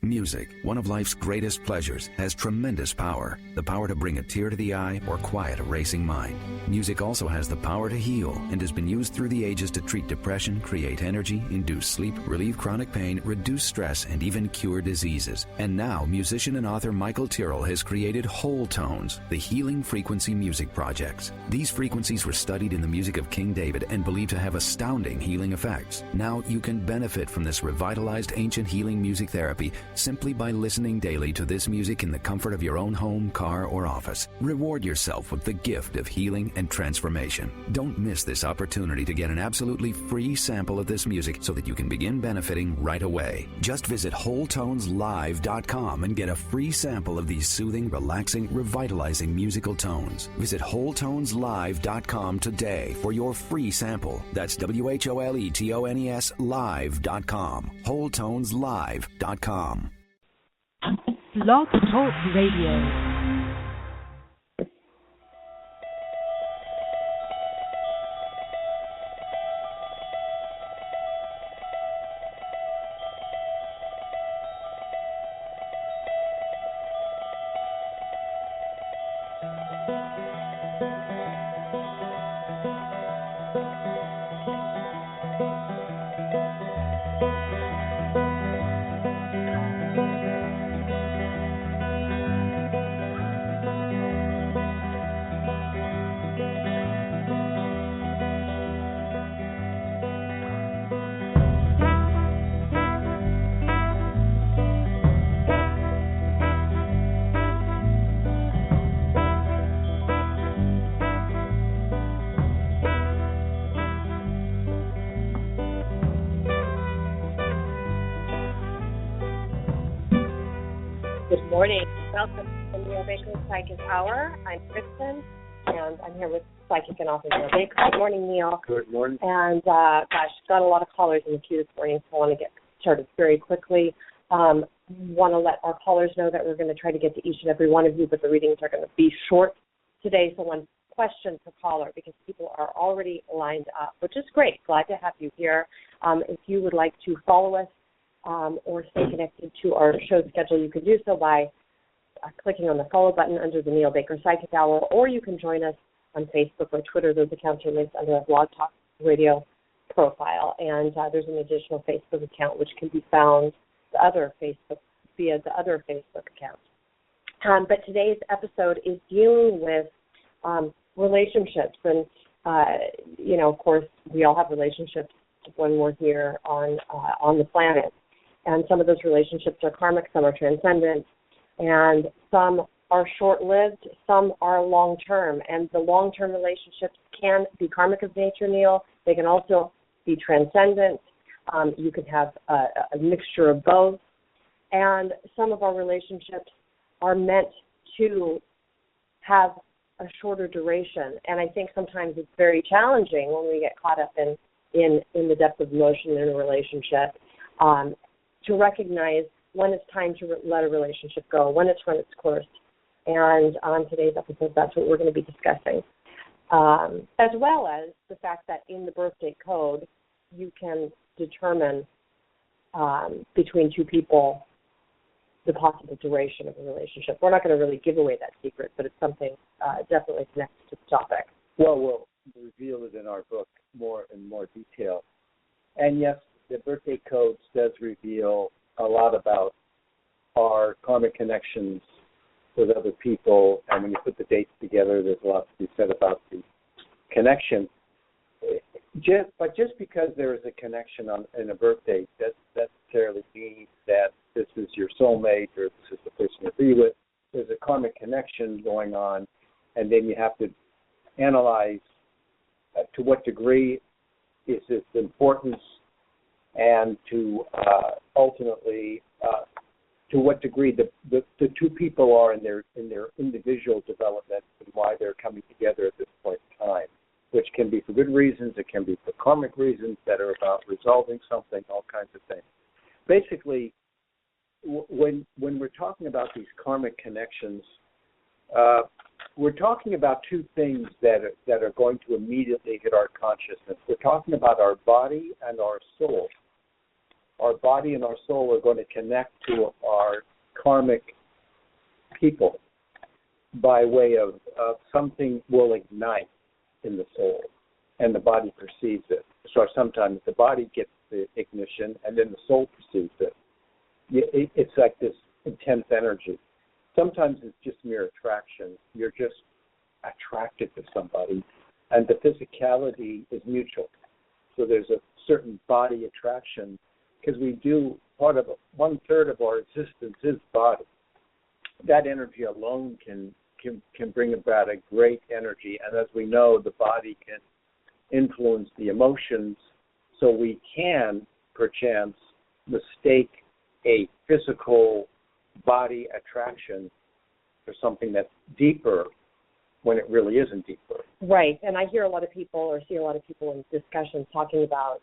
Music, one of life's greatest pleasures, has tremendous power. The power to bring a tear to the eye or quiet a racing mind. Music also has the power to heal and has been used through the ages to treat depression, create energy, induce sleep, relieve chronic pain, reduce stress, and even cure diseases. And now, musician and author Michael Tyrrell has created Whole Tones, the healing frequency music projects. These frequencies were studied in the music of King David and believed to have astounding healing effects. Now you can benefit from this revitalized ancient healing music therapy simply by listening daily to this music in the comfort of your own home, car, or office. Reward yourself with the gift of healing and transformation. Don't miss this opportunity to get an absolutely free sample of this music so that you can begin benefiting right away. Just visit WholeTonesLive.com and get a free sample of these soothing, relaxing, revitalizing musical tones. Visit WholeTonesLive.com today for your free sample. That's WHOLETONES Live.com. WholeTonesLive.com. Blog Talk Radio. Good morning. Welcome to the Neil Baker Psychic Hour. I'm Kristen, and I'm here with psychic and author Neil Baker. Good morning, Neil. Good morning. And, got a lot of callers in the queue this morning, so I want to get started very quickly. Want to let our callers know that we're going to try to get to each and every one of you, but the readings are going to be short today, so one question per caller because people are already lined up, which is great. Glad to have you here. If you would like to follow us, or stay connected to our show schedule, you can do so by clicking on the follow button under the Neil Baker Psychic Hour, or you can join us on Facebook or Twitter. Those accounts are linked under a Blog Talk Radio profile, and there's an additional Facebook account which can be found via the other Facebook accounts. But today's episode is dealing with relationships, and of course, we all have relationships when we're here on the planet. And some of those relationships are karmic, some are transcendent, and some are short-lived, some are long-term. And the long-term relationships can be karmic of nature, Neil. They can also be transcendent. You can have a mixture of both. And some of our relationships are meant to have a shorter duration. And I think sometimes it's very challenging when we get caught up in the depth of emotion in a relationship, to recognize when it's time to let a relationship go, when it's run its course. And on today's episode, that's what we're going to be discussing, as well as the fact that in the birth date code, you can determine between two people the possible duration of a relationship. We're not going to really give away that secret, but it's something definitely connected to the topic. Well, we'll reveal it in our book in more detail. And yes, the birthday codes does reveal a lot about our karmic connections with other people, and when you put the dates together, there's a lot to be said about the connection. But just because there is a connection in a birth date doesn't necessarily mean that this is your soulmate or this is the person you'll be with. There's a karmic connection going on, and then you have to analyze to what degree is its importance, and to ultimately to what degree the two people are in their individual development and why they're coming together at this point in time, which can be for good reasons, it can be for karmic reasons that are about resolving something, all kinds of things. Basically, when we're talking about these karmic connections, we're talking about two things that are going to immediately hit our consciousness. We're talking about our body and our soul. our body and our soul are going to connect to our karmic people by way of something will ignite in the soul, and the body perceives it. So sometimes the body gets the ignition, and then the soul perceives it. It's like this intense energy. Sometimes it's just mere attraction. You're just attracted to somebody, and the physicality is mutual. So there's a certain body attraction, because we do part of 1/3 of our existence is body. That energy alone can bring about a great energy, and as we know, the body can influence the emotions, so we can, perchance, mistake a physical body attraction for something that's deeper when it really isn't deeper. Right, and I hear a lot of people, or see a lot of people in discussions talking about,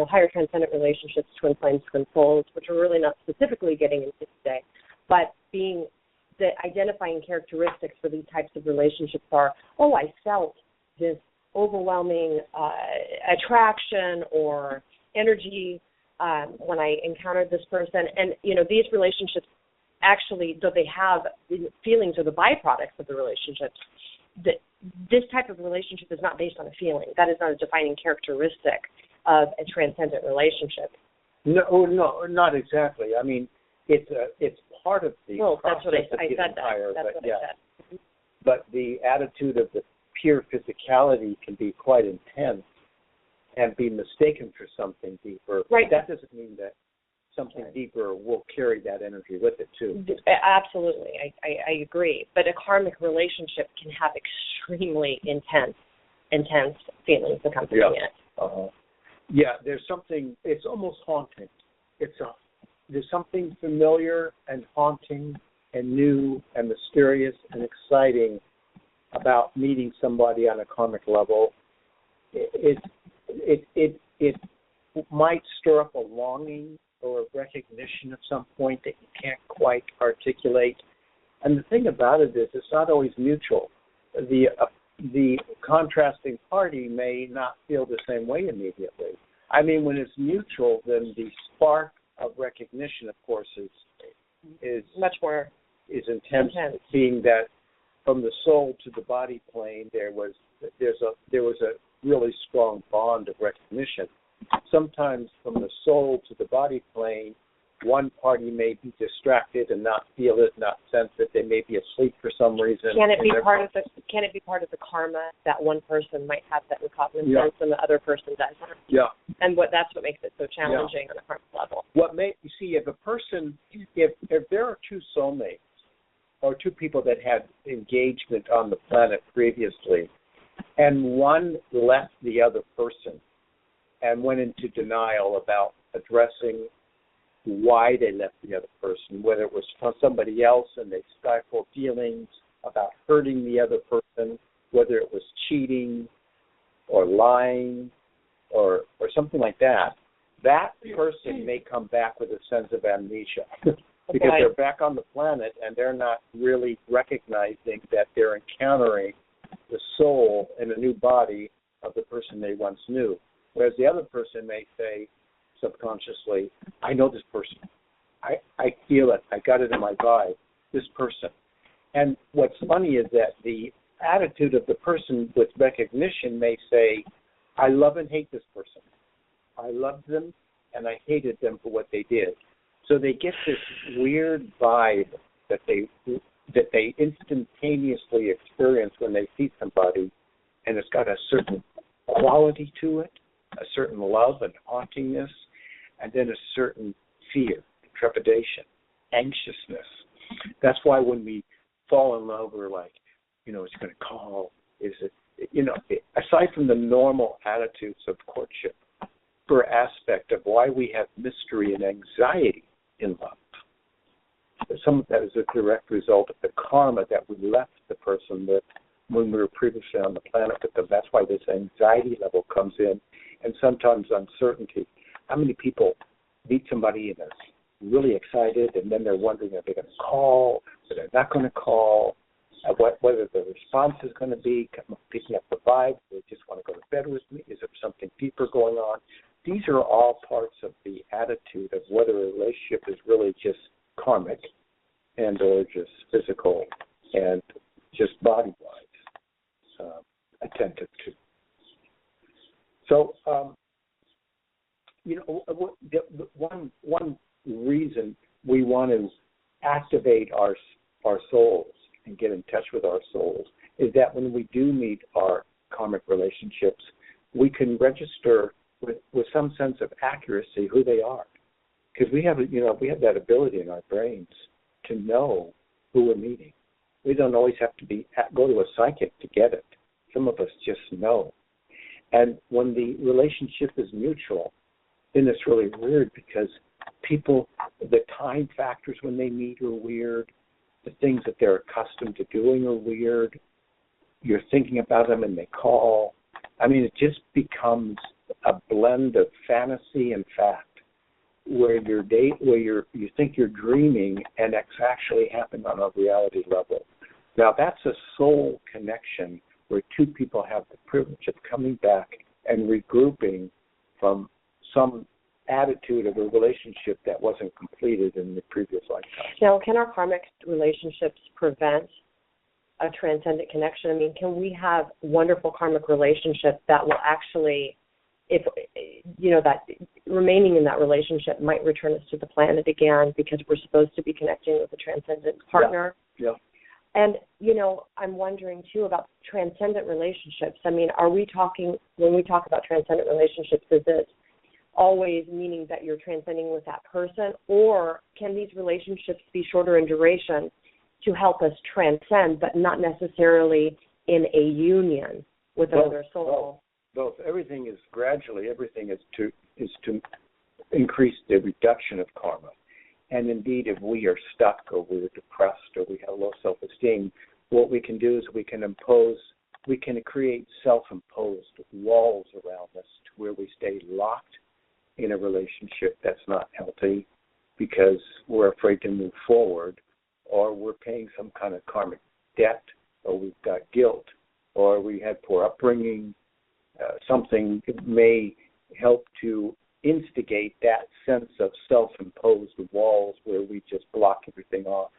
higher transcendent relationships, twin flames, twin souls, which we're really not specifically getting into today, but being the identifying characteristics for these types of relationships are, I felt this overwhelming attraction or energy when I encountered this person. And, these relationships actually, though they have feelings or the byproducts of the relationships, this type of relationship is not based on a feeling. That is not a defining characteristic of a transcendent relationship. No, not exactly. I mean, it's part of the that's what I said. Higher, that's what I said. But the attitude of the pure physicality can be quite intense and be mistaken for something deeper. Right. That doesn't mean that something deeper will carry that energy with it, too. Absolutely. I agree. But a karmic relationship can have extremely intense feelings accompanying it. Uh-huh. Yeah, there's something, it's almost haunting. There's something familiar and haunting and new and mysterious and exciting about meeting somebody on a karmic level. It might stir up a longing or a recognition at some point that you can't quite articulate. And the thing about it is, it's not always mutual. The contrasting party may not feel the same way immediately. I mean, when it's mutual, then the spark of recognition, of course, is much more intense. Being that from the soul to the body plane, there was a really strong bond of recognition. Sometimes from the soul to the body plane, one party may be distracted and not feel it, not sense it. They may be asleep for some reason. Can it be part of the karma that one person might have that recognizance and the other person doesn't? Yeah. And that's what makes it so challenging on a karmic level. You see, if there are two soulmates or two people that had engagement on the planet previously, and one left the other person and went into denial about addressing why they left the other person, whether it was from somebody else and they stifled feelings about hurting the other person, whether it was cheating or lying or something like that, that person may come back with a sense of amnesia because they're back on the planet and they're not really recognizing that they're encountering the soul in a new body of the person they once knew. Whereas the other person may say subconsciously, I know this person. I feel it. I got it in my vibe, this person. And what's funny is that the attitude of the person with recognition may say, I love and hate this person. I loved them and I hated them for what they did. So they get this weird vibe that they instantaneously experience when they see somebody, and it's got a certain quality to it, a certain love and hauntingness, and then a certain fear, trepidation, anxiousness. That's why when we fall in love, we're like, is it going to call? Is it, aside from the normal attitudes of courtship, for aspect of why we have mystery and anxiety in love. Some of that is a direct result of the karma that we left the person with when we were previously on the planet with them. That's why this anxiety level comes in, and sometimes uncertainty. How many people meet somebody and they're really excited, and then they're wondering if they're going to call, or they're not going to call, whether the response is going to be picking up the vibe, they just want to go to bed with me, is there something deeper going on? these are all parts of the attitude of whether a relationship is really just karmic and or just physical and just body-wise attentive to. So, one reason we want to activate our souls and get in touch with our souls is that when we do meet our karmic relationships, we can register with some sense of accuracy who they are, because we have that ability in our brains to know who we're meeting. We don't always have to go to a psychic to get it. Some of us just know. And when the relationship is mutual, then it's really weird because people, the time factors when they meet are weird. The things that they're accustomed to doing are weird. You're thinking about them and they call. I mean, it just becomes a blend of fantasy and fact, where you think you're dreaming and it's actually happened on a reality level. Now, that's a soul connection where two people have the privilege of coming back and regrouping from some attitude of a relationship that wasn't completed in the previous lifetime. Now, can our karmic relationships prevent a transcendent connection? I mean, can we have wonderful karmic relationships that will actually, if that remaining in that relationship might return us to the planet again because we're supposed to be connecting with a transcendent partner? Yeah. And, I'm wondering, too, about transcendent relationships. I mean, when we talk about transcendent relationships, is it always meaning that you're transcending with that person, or can these relationships be shorter in duration to help us transcend, but not necessarily in a union with another soul? Both. Everything is to increase the reduction of karma. And indeed, if we are stuck or we're depressed or we have low self-esteem, what we can do is we can create self-imposed walls around us to where we stay locked in a relationship that's not healthy because we're afraid to move forward, or we're paying some kind of karmic debt, or we've got guilt, or we had poor upbringing. Something may help to instigate that sense of self-imposed walls where we just block everything off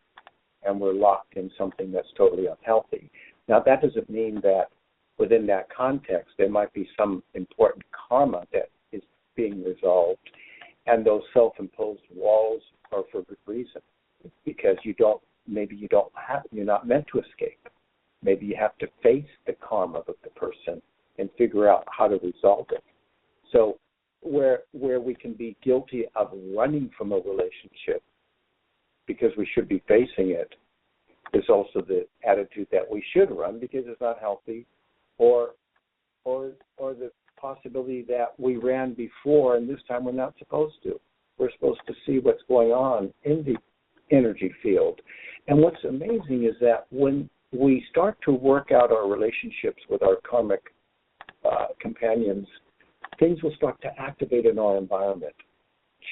and we're locked in something that's totally unhealthy. Now, that doesn't mean that within that context there might be some important karma that is being resolved, and those self-imposed walls are for good reason, because you're not meant to escape. Maybe you have to face the karma of the person and figure out how to resolve it. So where we can be guilty of running from a relationship because we should be facing it, is also the attitude that we should run because it's not healthy, or the possibility that we ran before and this time we're not supposed to. We're supposed to see what's going on in the energy field. And what's amazing is that when we start to work out our relationships with our karmic companions, things will start to activate in our environment.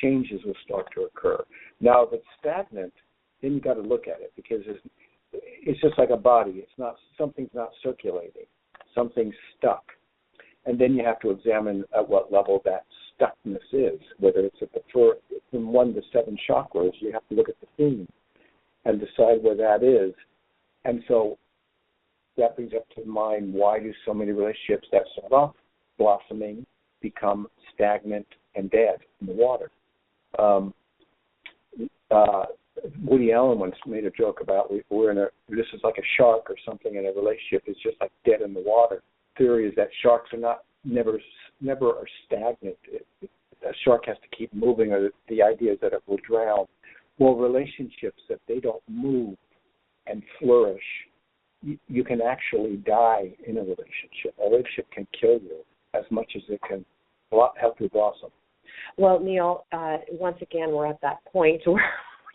Changes will start to occur. Now, if it's stagnant, then you've got to look at it, because it's just like a body. Something's not circulating. Something's stuck. And then you have to examine at what level that stuckness is, whether it's from 1 to 7 chakras. You have to look at the theme and decide where that is. And so that brings up to mind, why do so many relationships that start off blossoming become stagnant and dead in the water? Woody Allen once made a joke about this is like a shark or something in a relationship. It's just like dead in the water. Theory is that sharks are never are stagnant. A shark has to keep moving, or the idea is that it will drown. Well, relationships, if they don't move and flourish, you can actually die in a relationship. A relationship can kill you as much as it can help you blossom. Well, Neil, once again, we're at that point where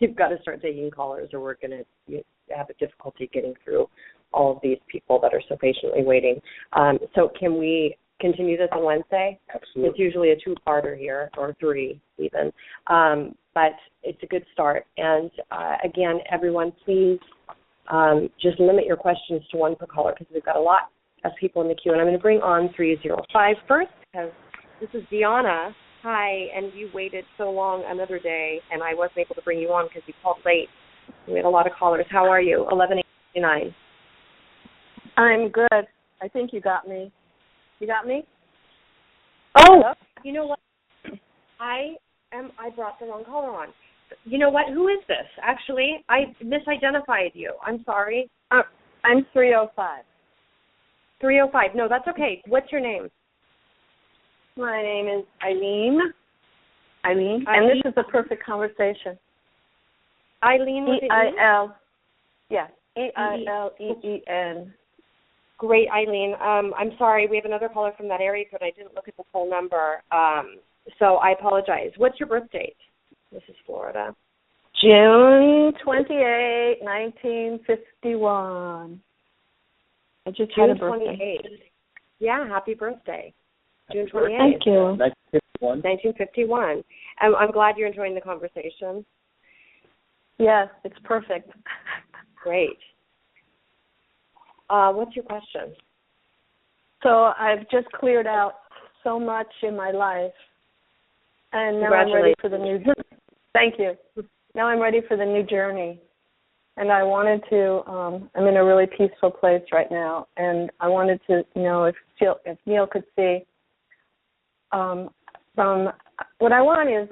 we've got to start taking callers, or we're going to have a difficulty getting through all of these people that are so patiently waiting. So can we continue this on Wednesday? Absolutely. It's usually a 2-parter here, or 3 even. But it's a good start. And, again, everyone, please just limit your questions to 1 per caller, because we've got a lot of people in the queue. And I'm going to bring on 305 first, because this is Deanna Hi, and you waited so long another day, and I wasn't able to bring you on because you called late. We had a lot of callers. How are you? 11:89. I'm good. I think you got me. You got me? Oh, Hello? you know what? I brought the wrong caller on. You know what? Who is this? Actually, I misidentified you. I'm sorry. I'm 305. 305. No, that's okay. What's your name? My name is Eileen. Eileen. And this is a perfect conversation. Eileen with E-I-L. Yes. E-I-L-E-E-N. Great, Eileen. I'm sorry. We have another caller from that area code. I didn't look at the full number, so I apologize. What's your birth date? This is Florida. June 28, 1951. I just had a birthday. 28. Yeah, happy birthday. June 28th. Thank you. 1951. I'm glad you're enjoying the conversation. Yes, it's perfect. Great. What's your question? So I've just cleared out so much in my life, and now I'm ready for the new journey. Thank you. Now I'm ready for the new journey. And I wanted to, I'm in a really peaceful place right now, and I wanted to know if Neil could see from what I want is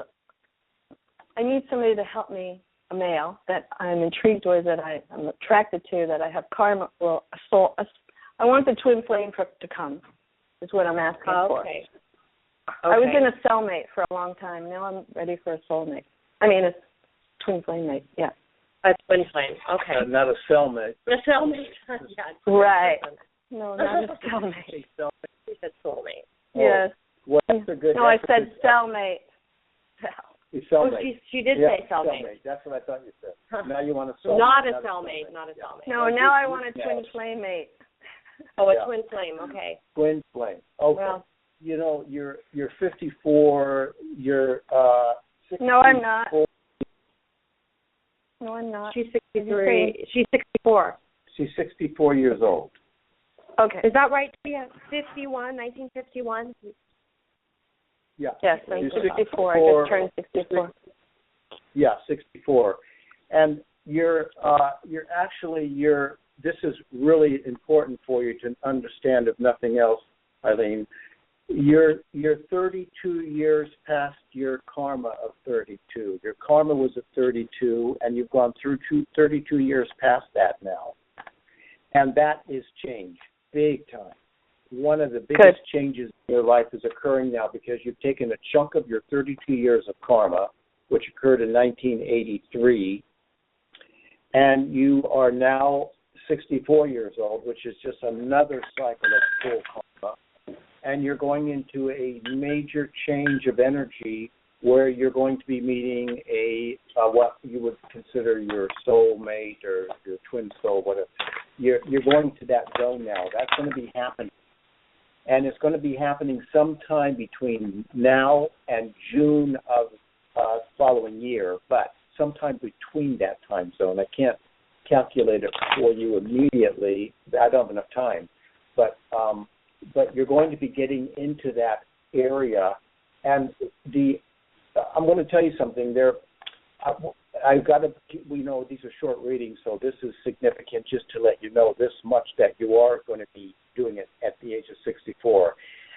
I need somebody to help me, a male that I'm intrigued with, that I'm attracted to, that I have karma, well, a soul. I want the twin flame to come, is what I'm asking for. Okay. I was in a cellmate for a long time. Now I'm ready for a soulmate. I mean, a twin flame mate, yeah. A twin flame, okay. Not a cellmate. A cellmate, yeah. Right. No, not a cellmate. You said soulmate. Yes. What's a good No, I said cellmate. Cellmate. She did say cellmate. That's what I thought you said. Now you want a soulmate. Not a cellmate. No, now I want a twin flame mate. Oh, a twin flame, okay. Twin flame. Okay. Well, you know, you're 54, you're 64. No, I'm not. No, I'm not. She's 63. She's 64. She's 64 years old. Okay. Is that right? Yeah, 1951? Yeah. Yes, I'm 64. I just turned 64. Yeah, 64. And this is really important for you to understand, if nothing else, Eileen. You're 32 years past your karma of 32. Your karma was at 32, and you've gone through 32 years past that now. And that is change, big time. One of the biggest changes in your life is occurring now because you've taken a chunk of your 32 years of karma, which occurred in 1983, and you are now 64 years old, which is just another cycle of full karma. And you're going into a major change of energy where you're going to be meeting what you would consider your soulmate or your twin soul, whatever. You're going to that zone now. That's going to be happening. And it's going to be happening sometime between now and June of following year, but sometime between that time zone. I can't calculate it for you immediately. I don't have enough time. But you're going to be getting into that area. And I'm going to tell you something. We know these are short readings, so this is significant just to let you know this much, that you are going to be doing it at the age of 64.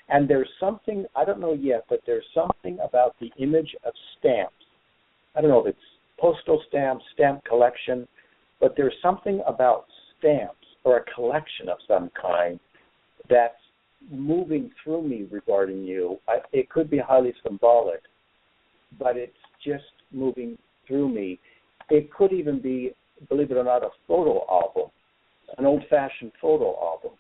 And there's something, I don't know yet, but there's something about the image of stamps. I don't know if it's postal stamps, stamp collection, but there's something about stamps or a collection of some kind that's moving through me regarding you. It could be highly symbolic, but it's just moving through me. It could even be, believe it or not, a photo album, an old-fashioned photo album.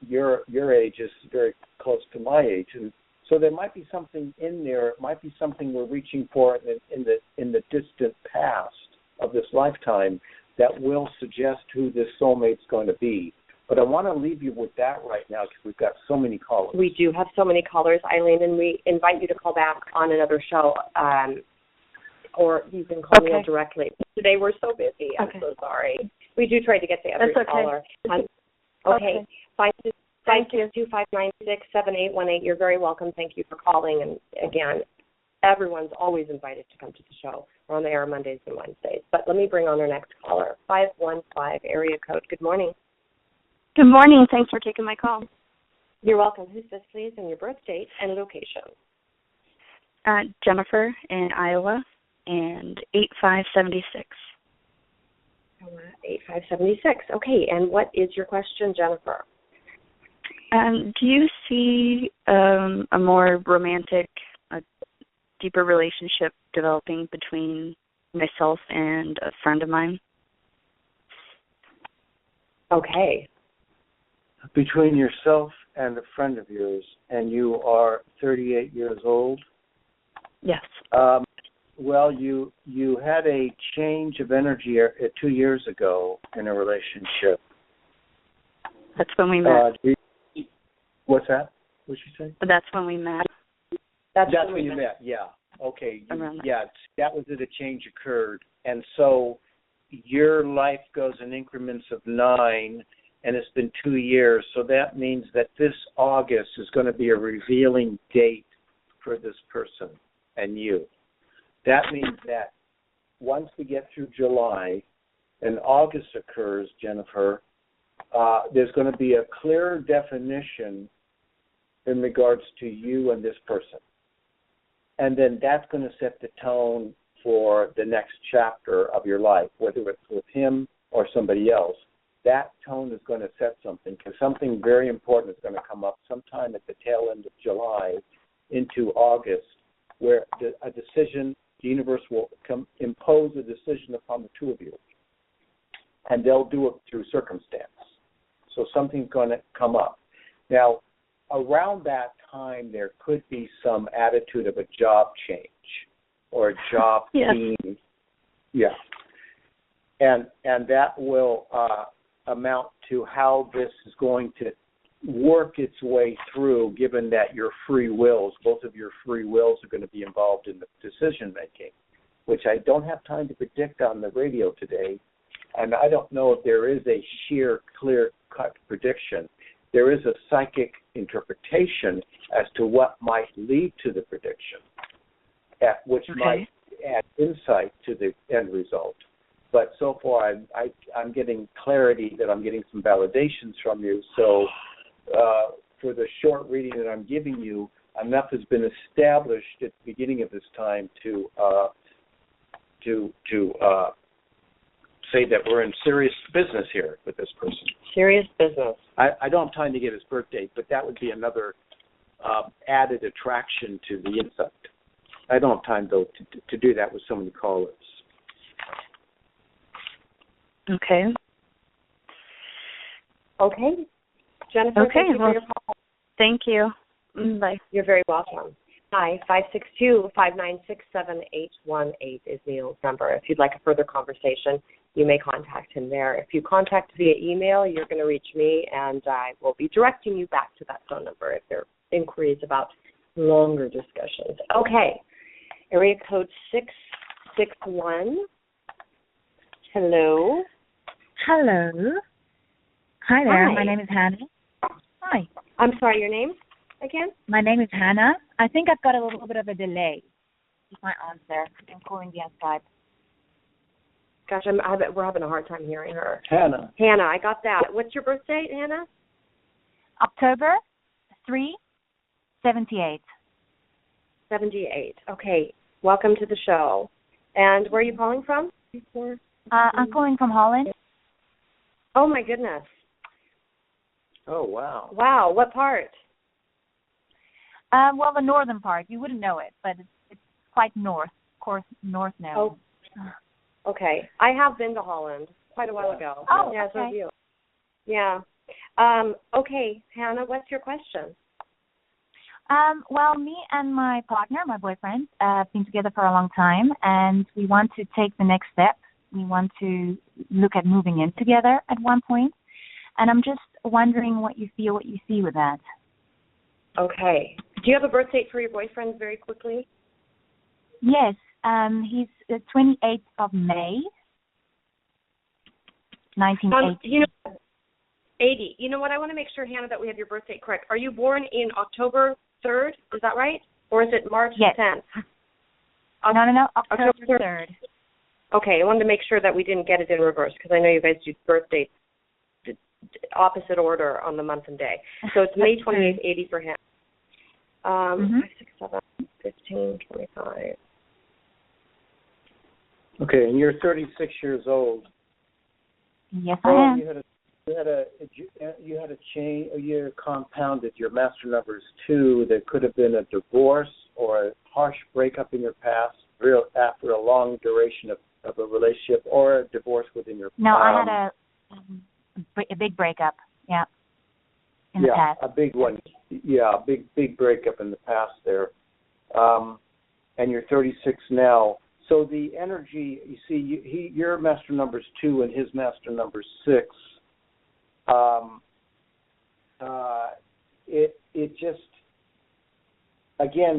Your age is very close to my age, and so there might be something in there. It might be something we're reaching for in the distant past of this lifetime that will suggest who this soulmate's going to be. But I want to leave you with that right now because we've got so many callers. We do have so many callers, Eileen, and we invite you to call back on another show, or you can call me directly. Today we're so busy. I'm so sorry. We do try to get to every caller. Okay. Thank you. 562-596-7818. You're very welcome. Thank you for calling. And again, everyone's always invited to come to the show. We're on the air Mondays and Wednesdays. But let me bring on our next caller, 515 area code. Good morning. Good morning. Thanks for taking my call. You're welcome. Who's this, please? And your birth date and location. Jennifer in Iowa, and 8576. 8576. Okay, and what is your question, Jennifer? Do you see a more romantic, deeper relationship developing between myself and a friend of mine? Okay. Between yourself and a friend of yours, and you are 38 years old? Yes. Well, you had a change of energy 2 years ago in a relationship. That's when we met. What's that? What'd you say? That's when we met. That's when you met. Yeah. Okay. Around that was it. A change occurred, and so your life goes in increments of 9, and it's been 2 years. So that means that this August is going to be a revealing date for this person and you. That means that once we get through July and August occurs, Jennifer, there's going to be a clearer definition in regards to you and this person. And then that's going to set the tone for the next chapter of your life, whether it's with him or somebody else. That tone is going to set something, because something very important is going to come up sometime at the tail end of July into August, where a decision, the universe will impose a decision upon the two of you. And they'll do it through circumstance. So something's going to come up. Now, around that time, there could be some attitude of a job change or a job theme. Yeah. And that will amount to how this is going to work its way through, given that your free wills, both of your free wills are going to be involved in the decision-making, which I don't have time to predict on the radio today. And I don't know if there is a sheer, clear-cut prediction. There is a psychic interpretation as to what might lead to the prediction, which might add insight to the end result. But so far, I'm getting clarity that I'm getting some validations from you. So for the short reading that I'm giving you, enough has been established at the beginning of this time to say that we're in serious business here with this person. Serious business. I don't have time to get his birth date, but that would be another added attraction to the insight. I don't have time, though, to do that with so many callers. Okay. Okay. Jennifer, okay, thank you for your call. Thank you. Bye. You're very welcome. Hi, 562-596-7818 is Neil's number. If you'd like a further conversation, you may contact him there. If you contact via email, you're going to reach me, and I will be directing you back to that phone number if there are inquiries about longer discussions. Okay. Area code 661. Hello. Hello. Hi there. Hi. My name is Hannah. Hi. I'm sorry, your name again? My name is Hannah. I think I've got a little bit of a delay with my answer. I'm calling via Skype. Gosh, we're having a hard time hearing her. Hannah, I got that. What's your birth date, Hannah? October 3/78. 78. Okay. Welcome to the show. And where are you calling from? I'm calling from Holland. Oh, my goodness. Oh, wow. Wow. What part? Well, the northern part. You wouldn't know it, but it's quite north. Of course, north now. Oh. Okay. I have been to Holland quite a while ago. Oh, yeah, okay. so have you. Yeah. Okay, Hannah, what's your question? Well, me and my partner, my boyfriend, have been together for a long time, and we want to take the next step. We want to look at moving in together at one point, and I'm just wondering what you feel, what you see with that. Okay. Do you have a birth date for your boyfriend very quickly? Yes, he's the 28th of May, 1980. 80. You know what? I want to make sure, Hannah, that we have your birth date correct. Are you born in October 3rd? Is that right? Or is it March 10th? No. October 3rd. Okay, I wanted to make sure that we didn't get it in reverse because I know you guys do birth dates opposite order on the month and day. So it's May 28th, 80 for him. 5, 6, 7, 15, 25. Okay, and you're 36 years old. Yes, I am. You had a chain. You compounded your master numbers 2. There could have been a divorce or a harsh breakup in your past, after a long duration of a relationship, or a divorce within your. No, I had a big breakup. Yeah. In the past. A big one. Yeah, a big breakup in the past there. And you're 36 now. So the energy, you see, your master number's 2 and his master number's 6. It just, again,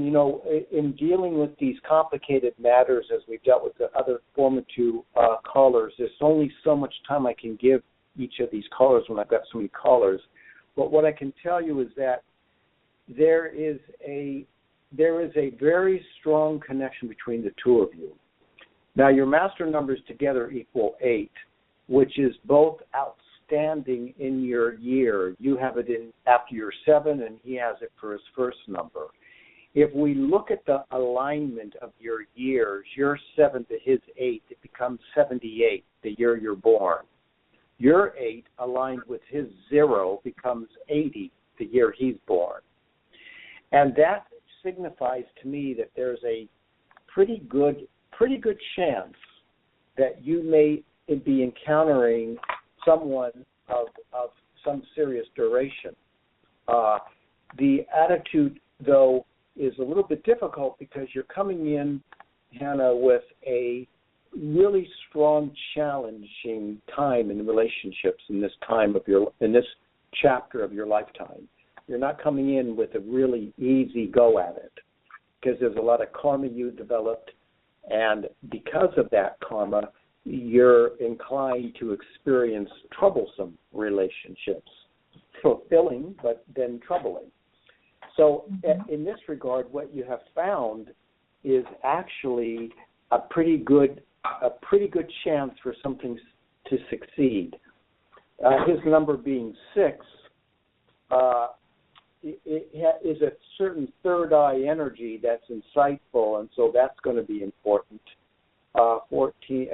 in dealing with these complicated matters, as we've dealt with the other former 2 callers, there's only so much time I can give each of these callers when I've got so many callers. But what I can tell you is that there is a very strong connection between the 2 of you. Now, your master numbers together equal 8, which is both outstanding in your year. You have it in after your 7, and he has it for his first number. If we look at the alignment of your years, your 7 to his 8, it becomes 78, the year you're born. Your 8 aligned with his 0 becomes 80, the year he's born. And that signifies to me that there's a pretty good chance that you may be encountering someone of some serious duration. The attitude, though, is a little bit difficult because you're coming in, Hannah, with a really strong, challenging time in relationships in this chapter of your lifetime. You're not coming in with a really easy go at it because there's a lot of karma you developed, and because of that karma, you're inclined to experience troublesome relationships, fulfilling but then troubling. So in this regard, what you have found is actually a pretty good chance for something to succeed. His number being 6, it is a certain third eye energy that's insightful, and so that's going to be important. 14,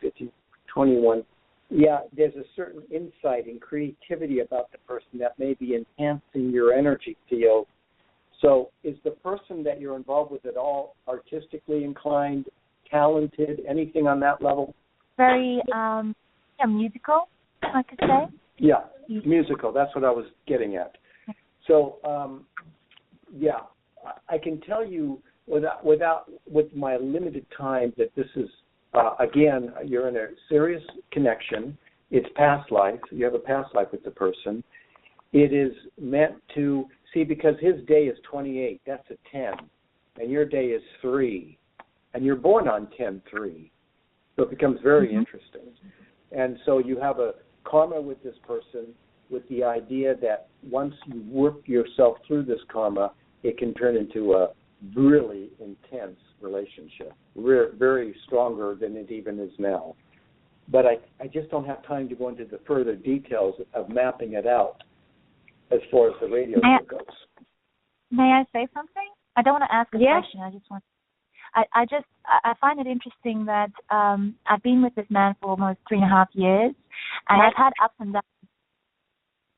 15, 21. Yeah, there's a certain insight and creativity about the person that may be enhancing your energy field. So is the person that you're involved with at all artistically inclined, talented, anything on that level? Very musical, I could say. Yeah, musical. That's what I was getting at. So, I can tell you with my limited time that this is, again, you're in a serious connection. It's past life. You have a past life with the person. It is meant to, see, because his day is 28, that's a 10, and your day is 3, and you're born on 10/3. So it becomes very interesting. And so you have a karma with this person with the idea that once you work yourself through this karma, it can turn into a really intense relationship, very stronger than it even is now. But I just don't have time to go into the further details of mapping it out as far as the radio show goes. May I say something? I don't want to ask a question. I just want. I find it interesting that I've been with this man for almost 3.5 years, and I've had ups and downs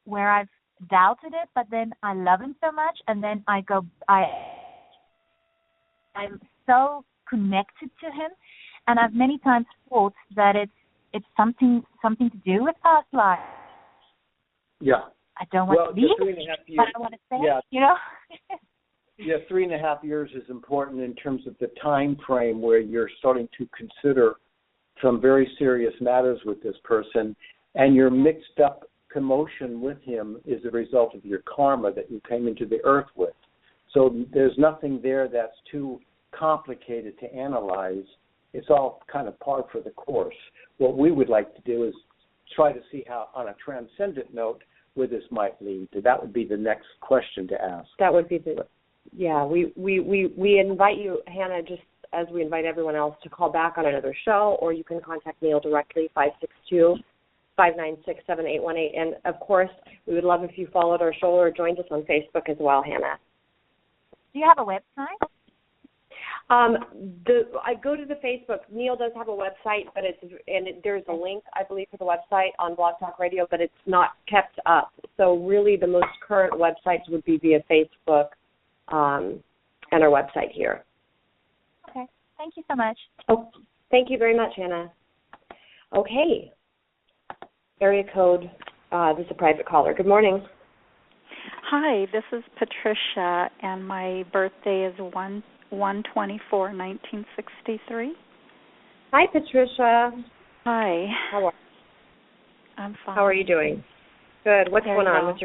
where I've doubted it, but then I love him so much, and then I'm so connected to him, and I've many times thought that it's something to do with past life. Yeah. I don't want to be, but I want to say, Yeah, 3.5 years is important in terms of the time frame where you're starting to consider some very serious matters with this person, and your mixed up commotion with him is a result of your karma that you came into the earth with. So there's nothing there that's too complicated to analyze. It's all kind of par for the course. What we would like to do is try to see how, on a transcendent note, where this might lead. That would be the next question to ask. That would be we invite you, Hannah, just as we invite everyone else, to call back on another show, or you can contact Neil directly, 562-596-7818. And, of course, we would love if you followed our show or joined us on Facebook as well, Hannah. Do you have a website? I go to the Facebook. Neil does have a website, but there's a link, I believe, for the website on Blog Talk Radio, but it's not kept up. So really, the most current websites would be via Facebook and our website here. Okay. Thank you so much. Oh, thank you very much, Hannah. Okay. Area code. This is a private caller. Good morning. Hi, this is Patricia, and my birthday is 1/24/1963. Hi, Patricia. Hi. How are you? I'm fine. How are you doing? Good. What's going on? Well.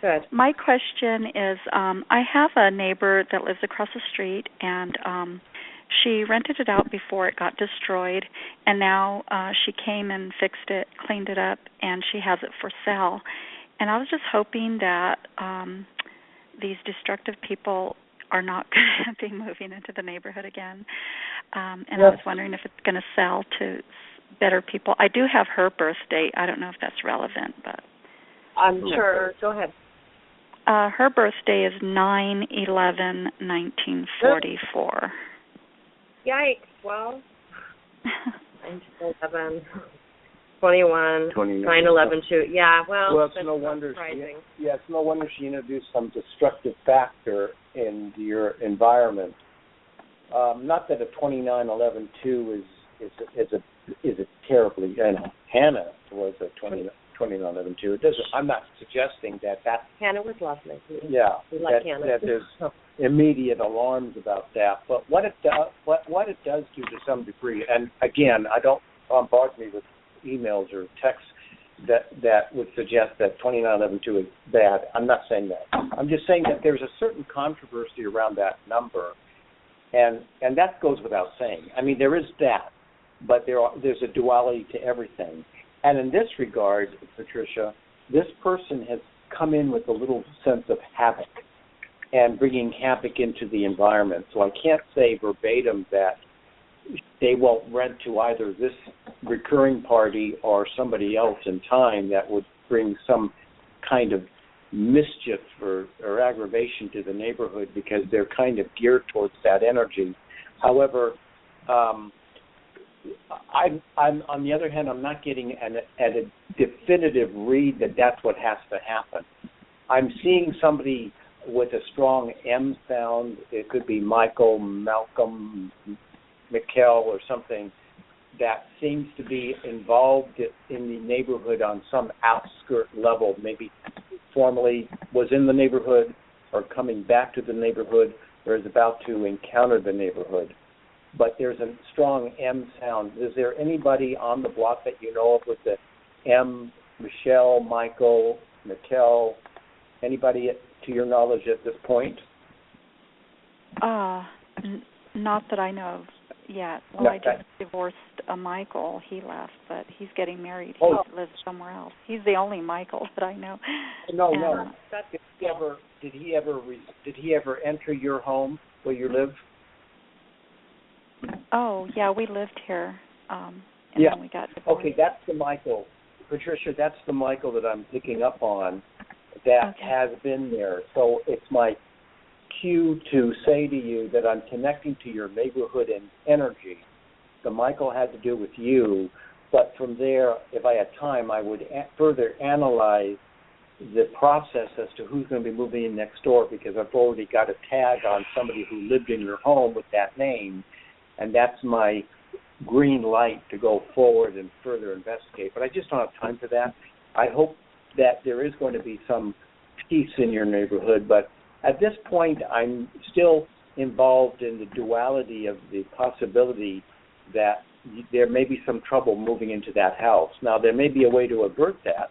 Good. My question is, I have a neighbor that lives across the street, and she rented it out before it got destroyed, and now she came and fixed it, cleaned it up, and she has it for sale. And I was just hoping that these destructive people are not going to be moving into the neighborhood again. And I was wondering if it's going to sell to better people. I do have her birth date. I don't know if that's relevant, but I'm sure. Go ahead. Her birthday is 9/11/1944. Yikes. Well, 1911, 21, 9/11 too. Yeah, well it's no wonder surprising. It's no wonder she introduced some destructive factor into your environment. Not that a 29/11/2 is a terribly, Hannah was a 29/11/2. It doesn't. I'm not suggesting that Hannah was lovely. Yeah, we like Hannah. That there's immediate alarms about that. But what it does do to some degree, and again, I don't bombard me with emails or texts that would suggest that 29/11/2 is bad. I'm not saying that. I'm just saying that there's a certain controversy around that number, and that goes without saying. I mean, there is that, but there's a duality to everything. And in this regard, Patricia, this person has come in with a little sense of havoc and bringing havoc into the environment. So I can't say verbatim that they won't rent to either this recurring party or somebody else in time that would bring some kind of mischief or aggravation to the neighborhood, because they're kind of geared towards that energy. However, I'm on the other hand, I'm not getting a definitive read that that's what has to happen. I'm seeing somebody with a strong M sound. It could be Michael, Malcolm, Mikkel, or something that seems to be involved in the neighborhood on some outskirt level, maybe formerly was in the neighborhood or coming back to the neighborhood or is about to encounter the neighborhood. But there's a strong M sound. Is there anybody on the block that you know of with the M, Michelle, Michael, Mikkel, anybody to your knowledge at this point? Not that I know of yet. Well, I just divorced a Michael. He left, but he's getting married. He lives somewhere else. He's the only Michael that I know. No. Did he ever enter your home where you live? Oh, yeah, we lived here. And then we got divorced. Okay, that's the Michael. Patricia, that's the Michael that I'm picking up on that has been there. So it's my cue to say to you that I'm connecting to your neighborhood and energy. The Michael had to do with you, but from there, if I had time, I would further analyze the process as to who's going to be moving in next door, because I've already got a tag on somebody who lived in your home with that name, and that's my green light to go forward and further investigate. But I just don't have time for that. I hope that there is going to be some peace in your neighborhood, but at this point, I'm still involved in the duality of the possibility that there may be some trouble moving into that house. Now, there may be a way to avert that,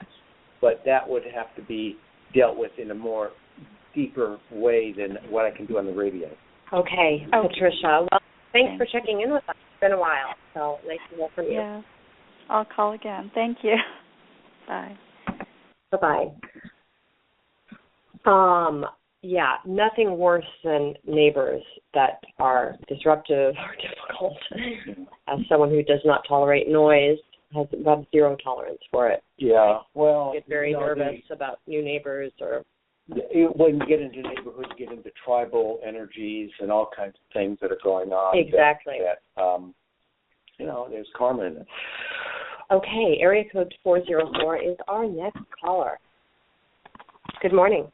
but that would have to be dealt with in a more deeper way than what I can do on the radio. Okay, Patricia. Well, thanks for checking in with us. It's been a while, so nice to hear from you. Yeah. I'll call again. Thank you. Bye. Bye-bye. Yeah, nothing worse than neighbors that are disruptive or difficult. As someone who does not tolerate noise, has about zero tolerance for it. Yeah, well, I get very nervous about new neighbors or. When you get into neighborhoods, you get into tribal energies and all kinds of things that are going on. Exactly. There's karma in it. Okay, area code 404 is our next caller. Good morning.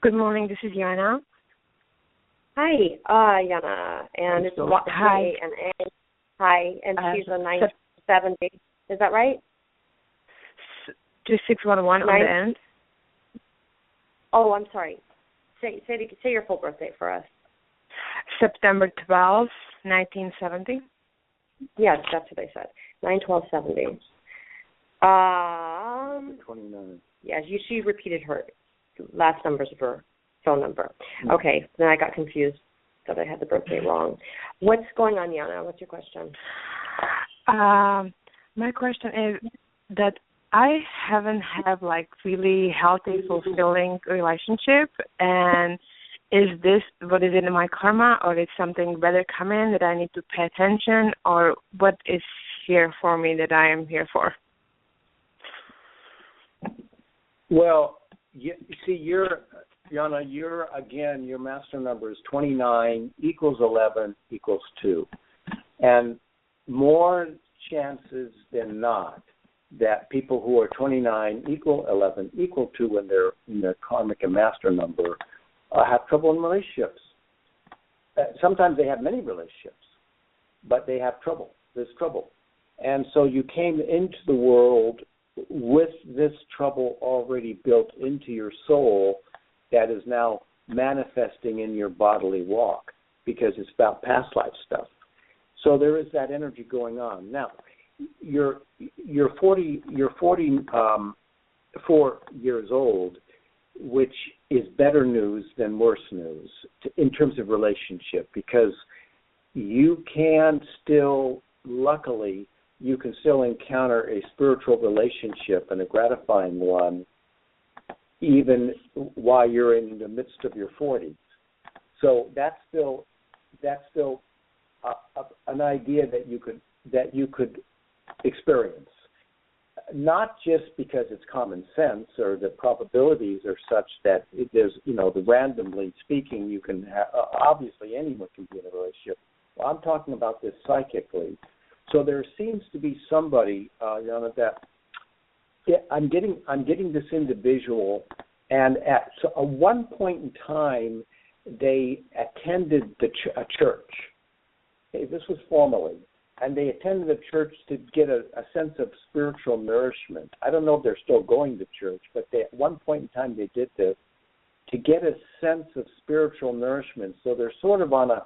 Good morning. This is Yana. Hi, Yana, and it's hi. Hi, and she's a 970. Is that right? 2611 on the end. Oh, I'm sorry. Say your full birthday for us. September 12th, 1970. Yes, that's what I said. 9/12/70. 29. Yeah, she repeated her last numbers of her phone number. Mm-hmm. Okay, then I got confused that I had the birthday wrong. What's going on, Yana? What's your question? My question is that I haven't had really healthy, fulfilling relationship, and is this what is in my karma, or is something better coming that I need to pay attention, or what is here for me that I am here for? Well, you see, Yana, your master number is 29 equals 11 equals 2. And more chances than not that people who are 29 equal 11 equal 2 when they're in their karmic and master number have trouble in relationships. Sometimes they have many relationships, but they have trouble. There's trouble. And so you came into the world with this trouble already built into your soul that is now manifesting in your bodily walk because it's about past life stuff. So there is that energy going on. Now, you're 44 years old, which is better news than worse news in terms of relationship, because you can still, luckily, you can still encounter a spiritual relationship and a gratifying one even while you're in the midst of your 40s. So that's still an idea that you could experience, not just because it's common sense or the probabilities are such that there's, the randomly speaking, you can obviously anyone can be in a relationship. Well, I'm talking about this psychically. So there seems to be somebody, that I'm getting this individual, and at one point in time, they attended a church. Okay, this was formally, and they attended a church to get a sense of spiritual nourishment. I don't know if they're still going to church, but at one point in time they did this to get a sense of spiritual nourishment. So they're sort of on a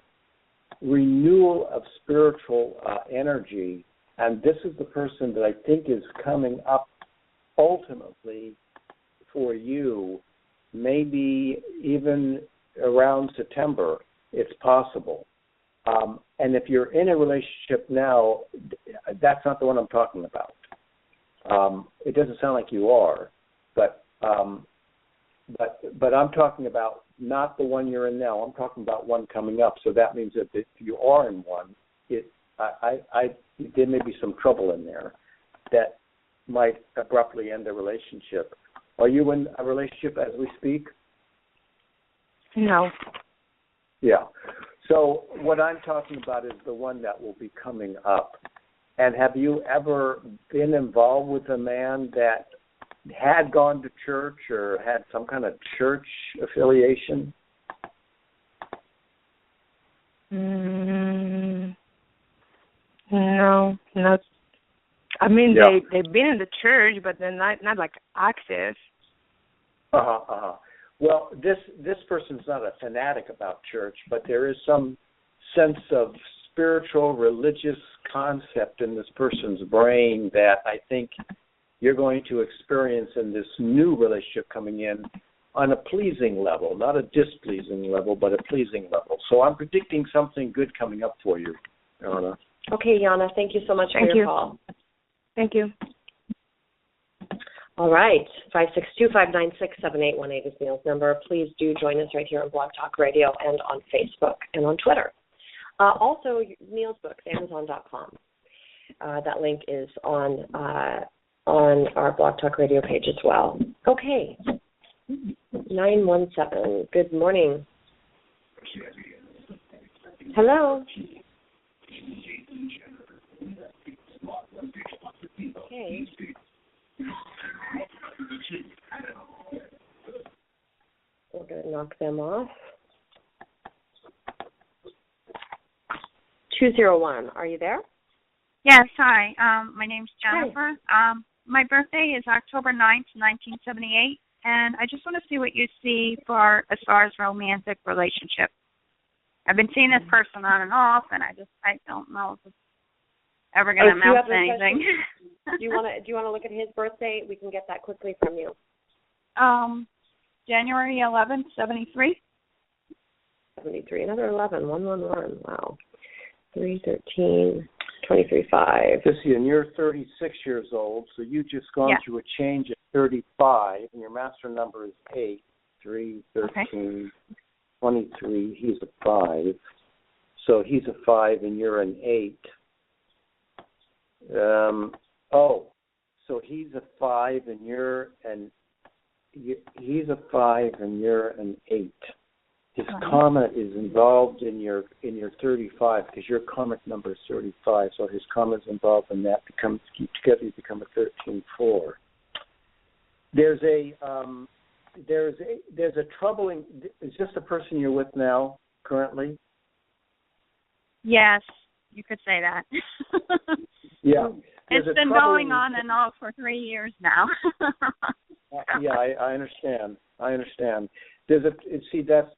renewal of spiritual energy, and this is the person that I think is coming up ultimately for you, maybe even around September. It's possible. And if you're in a relationship now, that's not the one I'm talking about. It doesn't sound like you are, but I'm talking about not the one you're in now. I'm talking about one coming up. So that means that if you are in one, there may be some trouble in there that might abruptly end the relationship. Are you in a relationship as we speak? No. Yeah. So what I'm talking about is the one that will be coming up. And have you ever been involved with a man that had gone to church or had some kind of church affiliation? No, not. I mean, yeah. They've been in the church, but they're not active. Well, this person's not a fanatic about church, but there is some sense of spiritual, religious concept in this person's brain that I think you're going to experience in this new relationship coming in on a pleasing level, not a displeasing level, but a pleasing level. So I'm predicting something good coming up for you, Anna. Okay, Yana, thank you so much for your call. Thank you. All right, 562-596-7818 is Neil's number. Please do join us right here on Blog Talk Radio and on Facebook and on Twitter. Also, Neil's books, Amazon.com. That link is on our Blog Talk Radio page as well. Okay, 917. Good morning. Hello. Okay. We're going to knock them off. 201, are you there? Yes, hi. My name's Jennifer. My birthday is October 9th, 1978, and I just want to see what you see for as far as romantic relationship. I've been seeing this person on and off, and I don't know if it's ever going to amount to anything. Do you want to look at his birthday? We can get that quickly from you. January 11th, 73. 73, another 11, 111. Wow. 313, 23.5. Sissy, and you're 36 years old, so you've just gone through a change at 35, and your master number is 8, 3, 13, 23. He's a 5. So he's a 5, and you're an 8. So he's a 5, and you're he's a 5, and you're an 8. His karma is involved in your 35 because your karmic number is 35. So his karma is involved in that. Together you become a 13-4. There's a troubling. Is this the person you're with now currently? Yes, you could say that. Yeah. It's been going on and off for 3 years now. Yeah, I understand. That's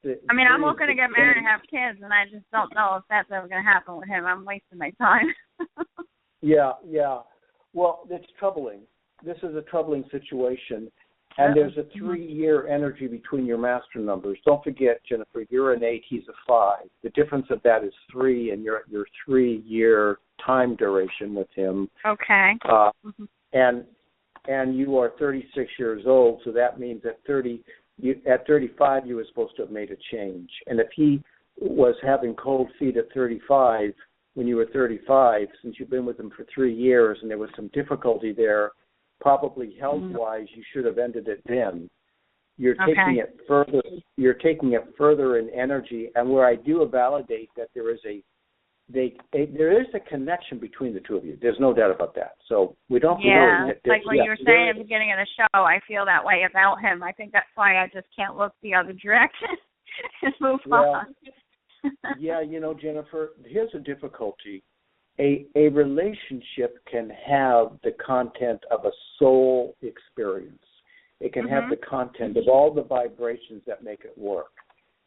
the. I mean, I'm looking to get married and have kids, and I just don't know if that's ever going to happen with him. I'm wasting my time. Yeah. Well, it's troubling. This is a troubling situation, and there's a 3-year energy between your master numbers. Don't forget, Jennifer, you're an 8, he's a 5. The difference of that is 3, and your 3-year time duration with him. Okay. And you are 36 years old, so that means at 35 you were supposed to have made a change. And if he was having cold feet at 35 when you were 35, since you've been with him for 3 years and there was some difficulty there, probably health-wise, you should have ended it then. You're taking it further. You're taking it further in energy, and where I do validate that there is a connection between the two of you. There's no doubt about that. So we don't. Yeah, like what you were saying at the beginning of the show, I feel that way about him. I think that's why I just can't look the other direction and move on. Yeah, Jennifer, here's a difficulty. A relationship can have the content of a soul experience. It can have the content of all the vibrations that make it work.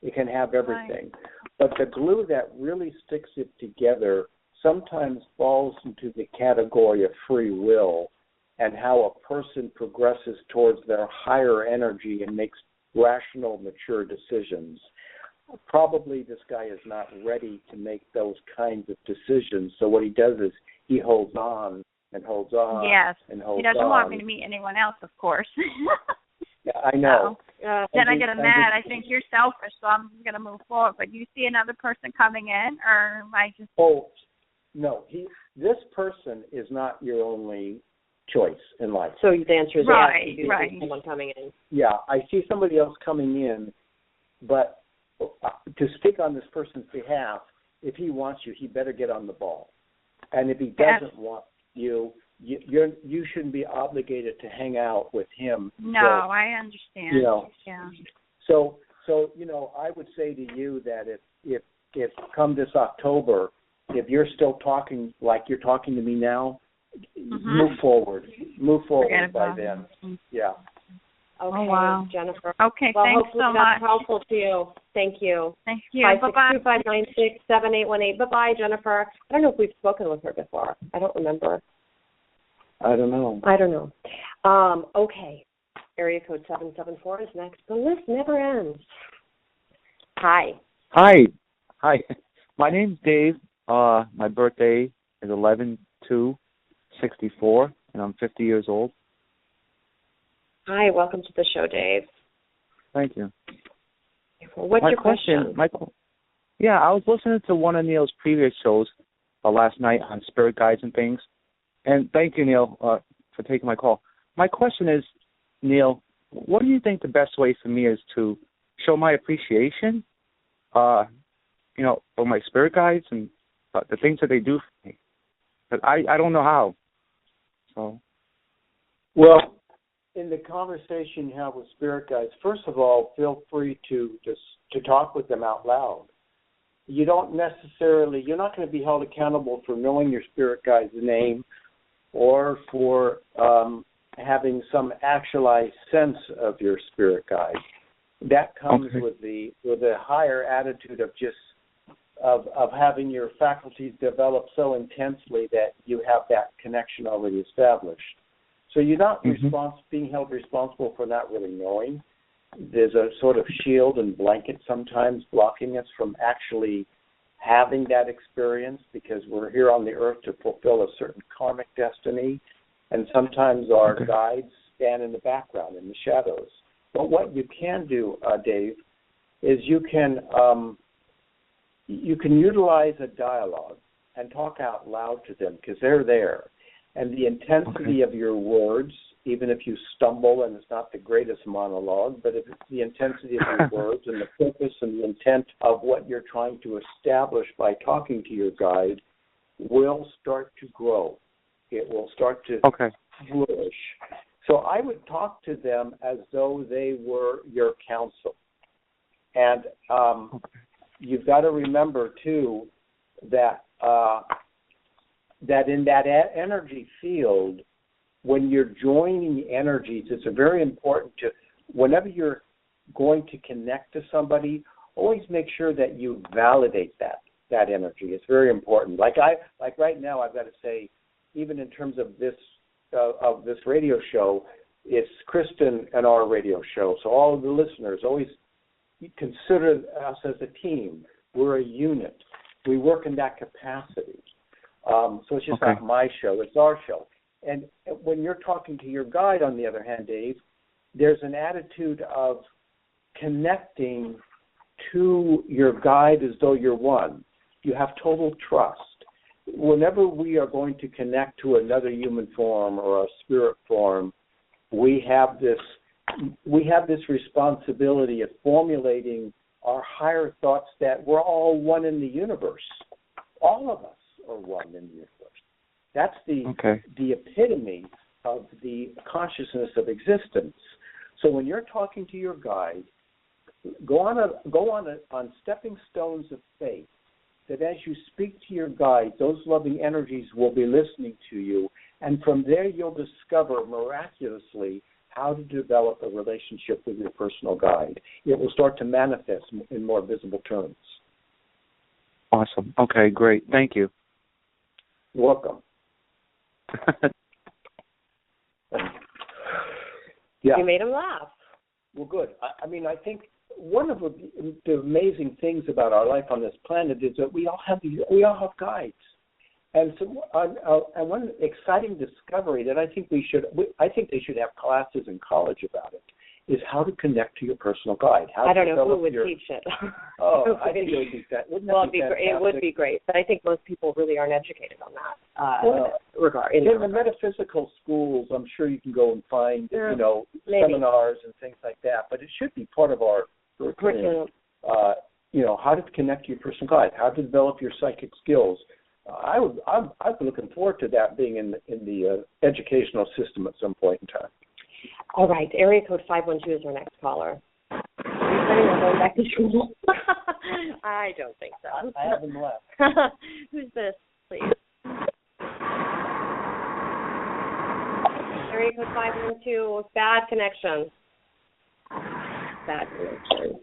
It can have everything. But the glue that really sticks it together sometimes falls into the category of free will and how a person progresses towards their higher energy and makes rational, mature decisions. Probably this guy is not ready to make those kinds of decisions. So what he does is he holds on and holds on and holds on. He doesn't want me to meet anyone else, of course. Yeah, I know. Then I get mad. I think you're selfish, so I'm just going to move forward. But you see another person coming in, or am I just... Oh, no. This person is not your only choice in life. So the answer is right. See someone coming in. Yeah, I see somebody else coming in, but to speak on this person's behalf, if he wants you, he better get on the ball. And if he doesn't want you, you shouldn't be obligated to hang out with him. No, I understand. Yeah. So I would say to you that if come this October, if you're still talking like you're talking to me now, move forward. Move forward by then. Yeah. Okay, oh, wow. Jennifer. Okay, thanks so much. Helpful to you. Thank you. Thank you. Bye-bye. 562-596-7818. Bye-bye, Jennifer. I don't know if we've spoken with her before. I don't remember. I don't know. Okay. Area code 774 is next. The list never ends. Hi. Hi. My name's Dave. My birthday is 11/2/64, and I'm 50 years old. Hi, welcome to the show, Dave. Thank you. What's your question? I was listening to one of Neil's previous shows last night on spirit guides and things, and thank you, Neil, for taking my call. My question is, Neil, what do you think the best way for me is to show my appreciation, for my spirit guides and the things that they do for me? But I don't know how. So. Well, in the conversation you have with spirit guides, first of all, feel free to talk with them out loud. You're not going to be held accountable for knowing your spirit guide's name or for having some actualized sense of your spirit guide. That comes with a higher attitude of having your faculties develop so intensely that you have that connection already established. So you're not being held responsible for not really knowing. There's a sort of shield and blanket sometimes blocking us from actually having that experience, because we're here on the earth to fulfill a certain karmic destiny, and sometimes our guides stand in the background, in the shadows. But what you can do, Dave, is you can utilize a dialogue and talk out loud to them, because they're there. And the intensity of your words, even if you stumble and it's not the greatest monologue, but if it's the intensity of your words and the purpose and the intent of what you're trying to establish by talking to your guide, will start to grow. It will start to flourish. So I would talk to them as though they were your counsel. And you've got to remember, too, that in that energy field, when you're joining energies, it's very important to, whenever you're going to connect to somebody, always make sure that you validate that energy. It's very important. Like right now, I've got to say, even in terms of this radio show, it's Kristen and our radio show. So all of the listeners always consider us as a team. We're a unit. We work in that capacity. So it's just not my show, it's our show. And when you're talking to your guide, on the other hand, Dave, there's an attitude of connecting to your guide as though you're one. You have total trust. Whenever we are going to connect to another human form or a spirit form, we have this responsibility of formulating our higher thoughts that we're all one in the universe. All of us are one in the universe. That's the epitome of the consciousness of existence. So when you're talking to your guide, go on stepping stones of faith, that as you speak to your guide, those loving energies will be listening to you, and from there you'll discover miraculously how to develop a relationship with your personal guide. It will start to manifest in more visible terms. Awesome. Okay, great. Thank you. You're welcome. You made him laugh. Well, good. I think one of the amazing things about our life on this planet is that we all have guides, and so and one exciting discovery that I think they should have classes in college about it is how to connect to your personal guide. I don't know who would teach it. Oh, I think it would be that. It would be great, but I think most people really aren't educated on that regard. In the metaphysical schools, I'm sure you can go and find seminars and things like that. But it should be part of our curriculum. How to connect to your personal guide, how to develop your psychic skills. I'm looking forward to that being in the educational system at some point in time. All right, area code 512 is our next caller. Are you planning on going back to school? I don't think so. I haven't left. Who's this, please? Area code 512, bad connection. Bad connection.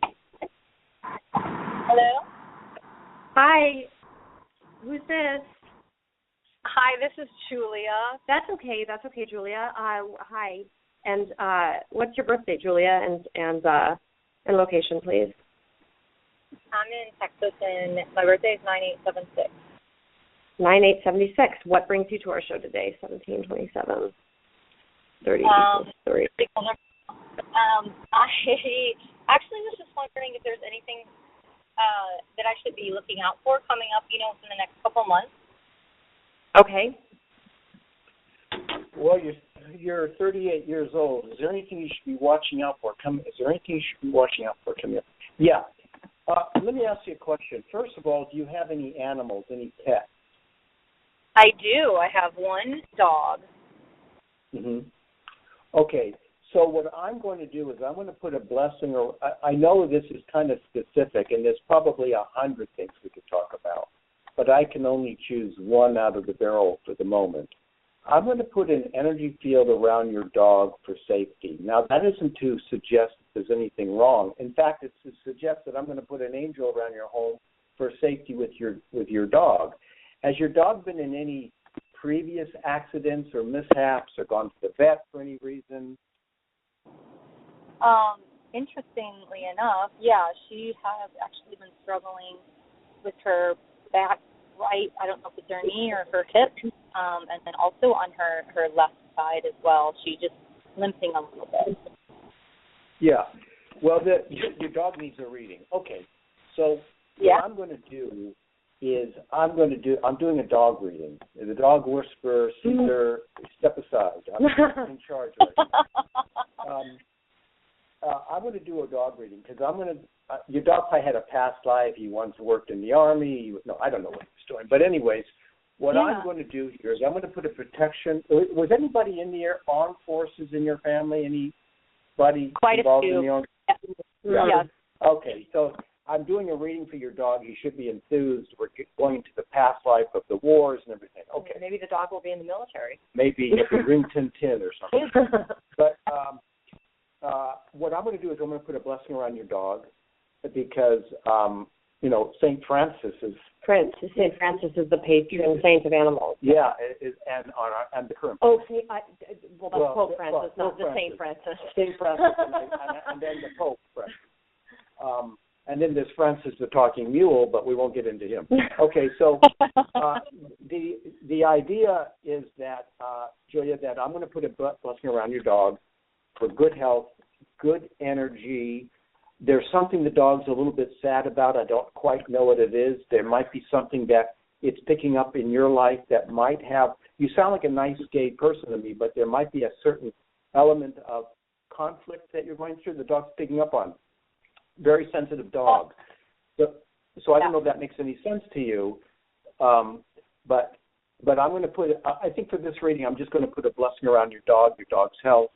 Hello? Hi. Who's this? Hi, this is Julia. That's okay, Julia. Hi. And what's your birthday, Julia, and location, please? I'm in Texas, and my birthday is 9876. 9876. What brings you to our show today? 1727. 30 equals 3. I actually was just wondering if there's anything that I should be looking out for coming up, within the next couple months. Okay. Well, you're 38 years old. Is there anything you should be watching out for coming up? Yeah. Let me ask you a question. First of all, do you have any animals, any pets? I do. I have one dog. Mm-hmm. Okay. So what I'm going to do is I'm going to put a blessing, or I know this is kind of specific, and there's probably 100 things we could talk about, but I can only choose one out of the barrel for the moment. I'm going to put an energy field around your dog for safety. Now, that isn't to suggest there's anything wrong. In fact, it's to suggest that I'm going to put an angel around your home for safety with your dog. Has your dog been in any previous accidents or mishaps or gone to the vet for any reason? Interestingly enough, yeah, she has actually been struggling with her back right, I don't know if it's her knee or her hip, and then also on her left side as well. She's just limping a little bit. Yeah. Well, your dog needs a reading. Okay. So what I'm going to do is I'm doing a dog reading. The dog whisperer, Caesar, step aside. I'm in charge right now. I'm going to do a dog reading because your dog probably had a past life. He once worked in the Army. I don't know what he was doing. But anyways, what I'm going to do here is I'm going to put a protection. Was anybody in the armed forces in your family? Anybody involved in the Army? Yeah. Yes. Okay, so I'm doing a reading for your dog. He should be enthused. We're going to the past life of the wars and everything. Okay. Maybe the dog will be in the military. Maybe if we ring tin or something. But what I'm going to do is I'm going to put a blessing around your dog because, St. Francis is... St. Francis is the patron saint of animals. Yeah, and the current... Oh, that's Pope Francis, not the St. Francis. St. Francis and then the Pope Francis. And then there's Francis the talking mule, but we won't get into him. Okay, so the idea is that, Julia, that I'm going to put a blessing around your dog for good health, good energy. There's something the dog's a little bit sad about. I don't quite know what it is. There might be something that it's picking up in your life that might have, you sound like a nice, gay person to me, but there might be a certain element of conflict that you're going through the dog's picking up on. Very sensitive dog. So I don't know if that makes any sense to you, but I'm going to put, I think for this reading, I'm just going to put a blessing around your dog's health.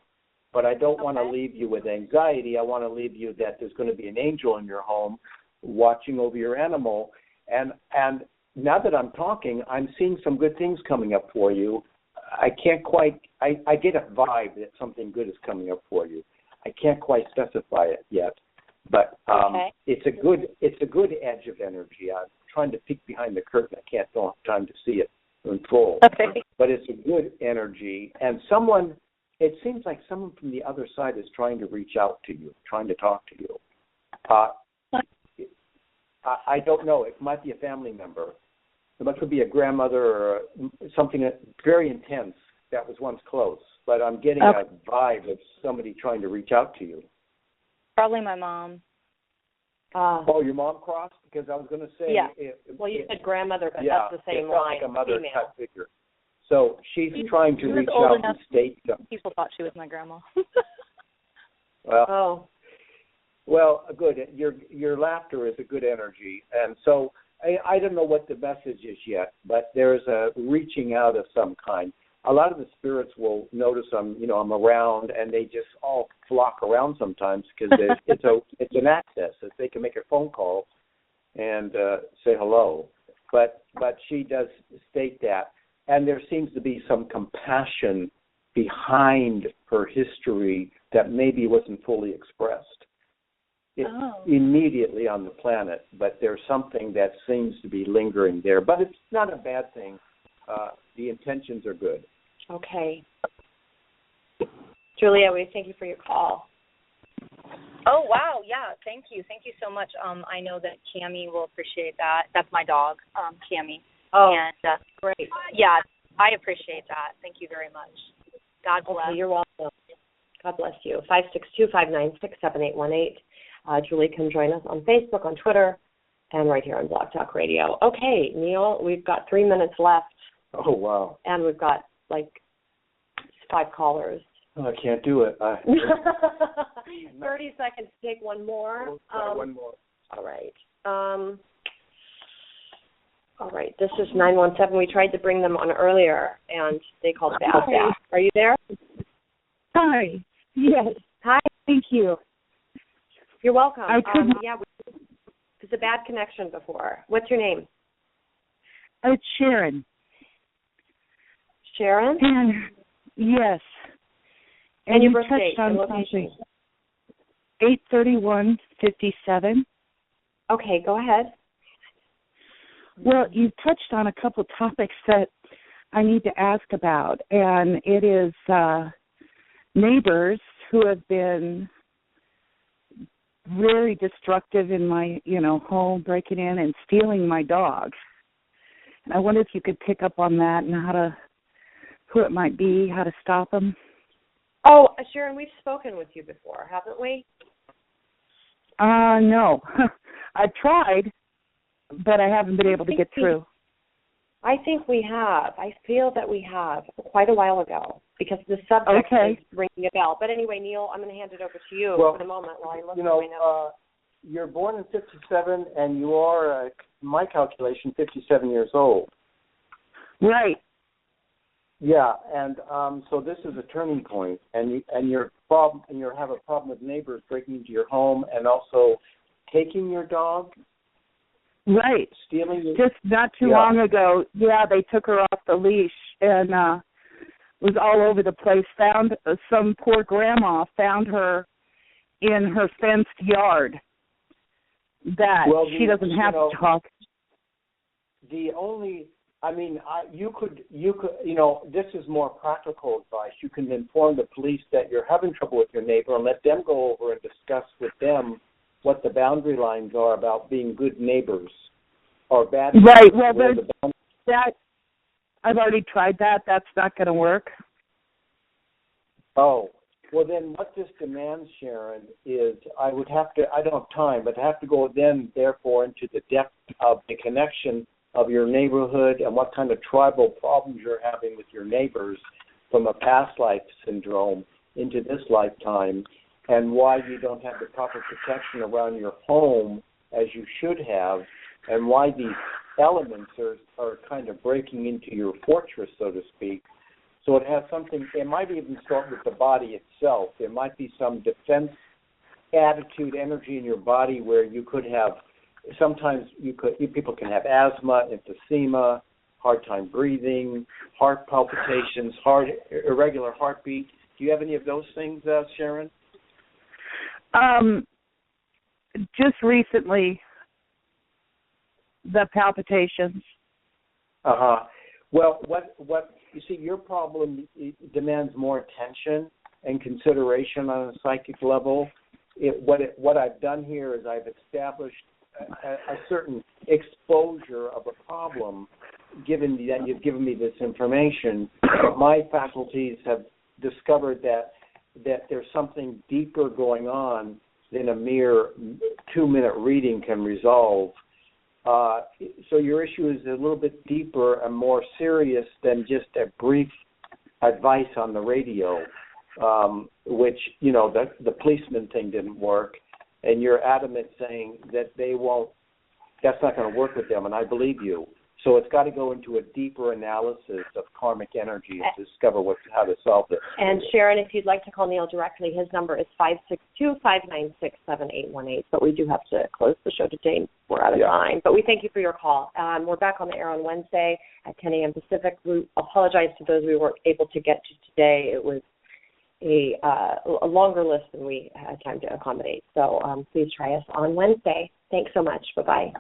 But I don't want to leave you with anxiety. I want to leave you that there's going to be an angel in your home watching over your animal. And now that I'm talking, I'm seeing some good things coming up for you. I can't quite, I get a vibe that something good is coming up for you. I can't quite specify it yet. But it's a good edge of energy. I'm trying to peek behind the curtain. I don't have time to see it in full. Okay. But it's a good energy. And it seems like someone from the other side is trying to reach out to you, trying to talk to you. I don't know. It might be a family member. It could be a grandmother or something very intense that was once close. But I'm getting a vibe of somebody trying to reach out to you. Probably my mom. Your mom crossed? Because I was going to say... Yeah. You said grandmother, but that's the same line. Like a mother-type figure. So she's trying to reach out and state something. People thought she was my grandma. Well, good. Your laughter is a good energy, and so I don't know what the message is yet, but there's a reaching out of some kind. A lot of the spirits will notice I'm around, and they just all flock around sometimes because it's an access. If they can make a phone call and say hello, but she does state that. And there seems to be some compassion behind her history that maybe wasn't fully expressed immediately on the planet. But there's something that seems to be lingering there. But it's not a bad thing. The intentions are good. Okay. Julia, we thank you for your call. Oh, wow. Yeah, thank you. Thank you so much. I know that Cammie will appreciate that. That's my dog, Cammie. Oh, and great. Yeah, I appreciate that. Thank you very much. God bless. Okay, you're welcome. God bless you. 562-596-7818. Julie can join us on Facebook, on Twitter, and right here on Blog Talk Radio. Okay, Neil, we've got 3 minutes left. Oh, wow. And we've got, 5 callers. I can't do it. 30 seconds to take one more. One more. All right. All right. This is 917. We tried to bring them on earlier, and they called back. Hi. Are you there? Hi. Yes. Hi. Thank you. You're welcome. I couldn't. It's a bad connection before. What's your name? It's Sharon. Sharon? Yes. And your you birth date touched on and location. 8/31/57. Okay, go ahead. Well, you touched on a couple topics that I need to ask about, and it is neighbors who have been very destructive in my, home, breaking in and stealing my dog. And I wonder if you could pick up on that and who it might be, how to stop them. Oh, Sharon, we've spoken with you before, haven't we? No. I've tried, but I haven't been able to get through. I think we have. I feel that we have quite a while ago because the subject is ringing a bell. But anyway, Neil, I'm going to hand it over to you for the moment while I look at my notes. You're born in 57, and you are, my calculation, 57 years old. Right. Yeah, and so this is a turning point, and you have a problem with neighbors breaking into your home and also taking your dog. Right. Stealing. Just not too long ago, they took her off the leash and was all over the place. Found some poor grandma found her in her fenced yard. She doesn't have to talk. You could, this is more practical advice. You can inform the police that you're having trouble with your neighbor and let them go over and discuss with them what the boundary lines are about being good neighbors or bad neighbors. Right. Well, I've already tried that. That's not going to work. Oh. Well, then what this demands, Sharon, is I don't have time, but I have to go therefore, into the depth of the connection of your neighborhood and what kind of tribal problems you're having with your neighbors from a past life syndrome into this lifetime, and why you don't have the proper protection around your home as you should have, and why these elements are kind of breaking into your fortress, so to speak. So it has something, it might even start with the body itself. There might be some defense attitude, energy in your body where you could have, people can have asthma, emphysema, hard time breathing, heart palpitations, irregular heartbeat. Do you have any of those things, Sharon? Just recently, the palpitations. Well, what you see, your problem demands more attention and consideration on a psychic level. What I've done here is I've established a certain exposure of a problem, given that you've given me this information. But my faculties have discovered that there's something deeper going on than a mere 2-minute reading can resolve. So your issue is a little bit deeper and more serious than just a brief advice on the radio, which, the policeman thing didn't work, and you're adamant saying that that's not going to work with them, and I believe you. So it's got to go into a deeper analysis of karmic energy to discover how to solve this. And Sharon, if you'd like to call Neil directly, his number is 562-596-7818. But we do have to close the show today. We're out of time. But we thank you for your call. We're back on the air on Wednesday at 10 a.m. Pacific. We apologize to those we weren't able to get to today. It was a longer list than we had time to accommodate. So please try us on Wednesday. Thanks so much. Bye-bye.